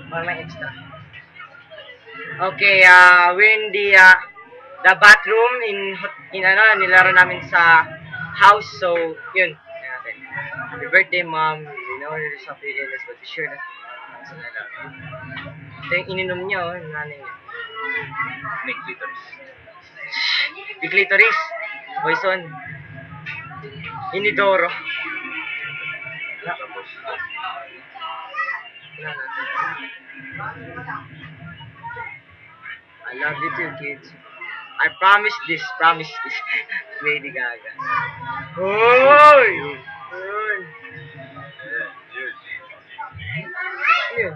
Or may extra. Okay, we're in the bathroom in nilaro namin sa house. So, yun. Tingnan natin. Happy birthday, mom. We know you're so happy in this, but be sure na. Ito yung ininom niya, oh. Yung nanay niya. Nick Clitoris. Di clitoris. Poison. Inidoro. Tapos, Tingnan natin. I love you too, kids. I promise this. Lady Gaga. Hoy! Yun.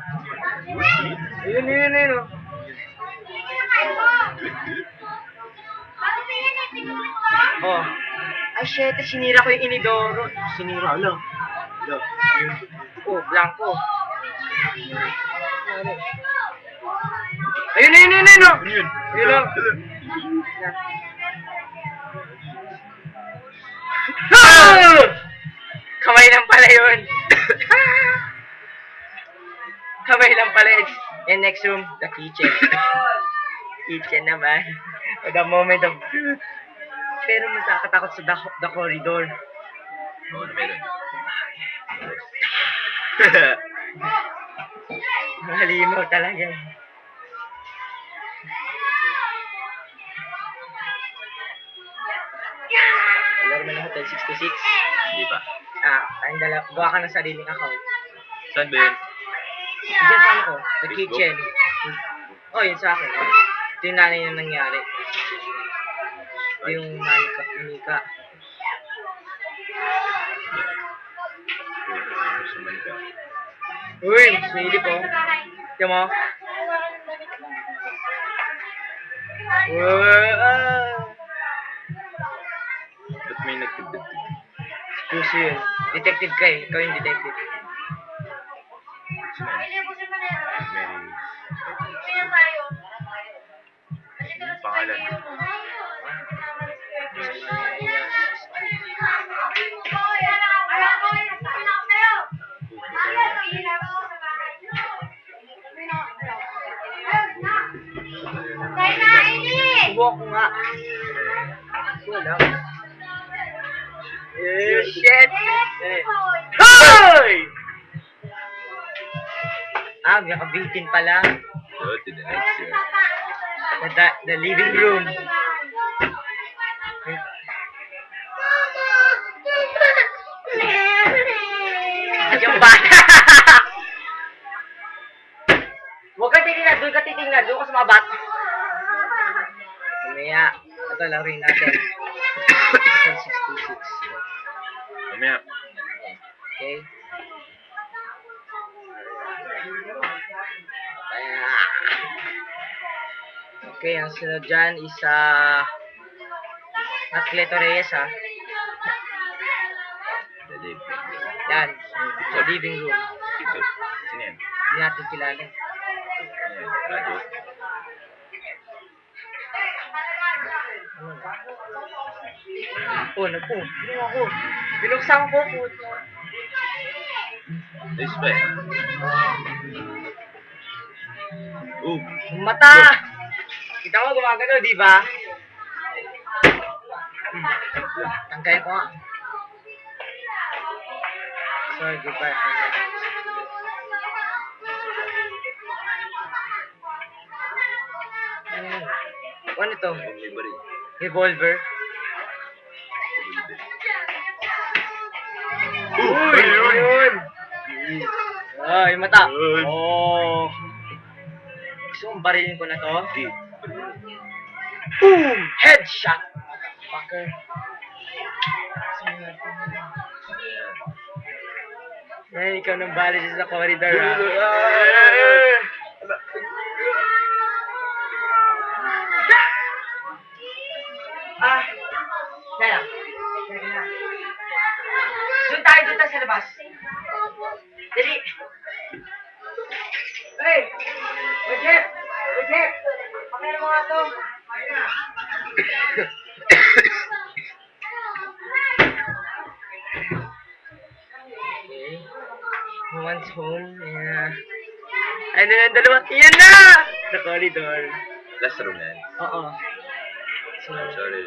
yun. Yun, oh. Oh. Ay, shit, sinira ko yung inidoro. Sinira, Hala. Oh, blanco. Ayun, oh. Yun. Yun, oh. Kamay lang pala yun. Kamay lang pala yun. And next room, the kitchen. Kitchen naman. The moment of truth. Pero mas nakakatakot sa the corridor. Oo, meron. Halimaw talaga. Laro mo ng Hotel 66. Hindi pa. Tayong dalawa. Gawa ka ng sariling account. Saan ba yun? Diyan sa ano ko? The Facebook? kitchen. Oh, yun sa akin. Ito yung nanay na nangyari. Ito yung manika. Sa Manila. Uy, sinilip oh. Ito mo? Ba't may nagtibdib? Puso yun. Detective ka eh. Ikaw yung detective. Yung pangalan. Subukan ko nga. Wala. Shit! Hoy! May kabitin pala. Go to the next year. The living room. Yung bata. Huwag ka titingnan. Doon ka titingnan. Doon ka sa mga bata. Mamaya. Ito, laruin natin. 66. Mamaya. Okay. Okay, ang sunod dyan is not Cleto Reyes ha. The live. Yan, sa living room. Dito. Sino yan? Hindi natin kilala. Ano yan? Radio? Ano ako? Binuksan ko po. Ayos ba eh? Oh! Yung mata! Kita mo gumagano, di ba? Tangkay ko nga. Sorry, goodbye. Ano ito? May baril. Revolver. Ayun! Yung mata. Ayun. Oh. Gusto mong barilin ko na to? Di. Boom! Headshot! Fucker. Ikaw nang bala siya sa corridor ha. Kaya. Doon tayo sa labas. Dali. Hey! Wajep! Pakailan mo nga to. Okay. No one's home. Yeah. Ano na yung dalawa? Yan na! The corridor. Last room na yan. Oo. So, Sorry.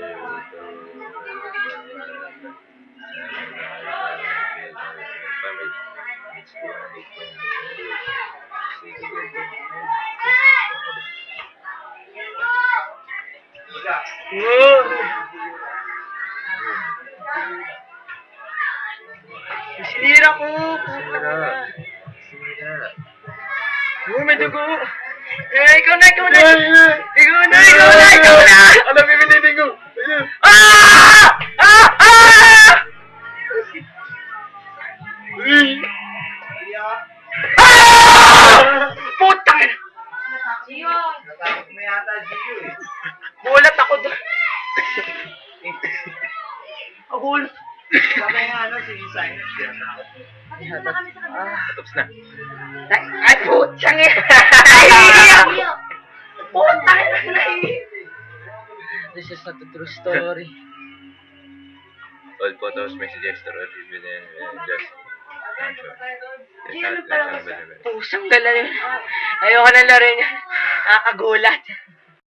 wow! Sinira ko! Sira. Sira. Oh, may dugo! Ikaw na! Ikaw na! Ikaw na! Ikaw na! Ano pipilitin ko? Ayun. Ah! Ah! Ah! Ah! Putang ina! Natakot mo yata, Gio eh. Gulat ako doon. Gulat. Sabi nga ano, si Sinus, tinatakot mo. Tapos na. Ay, putang ina! Putang ina! This is not a true story. All photos, messages, stories, just Pusang gala yun. Ayoko na laro yun. Nakakagulat.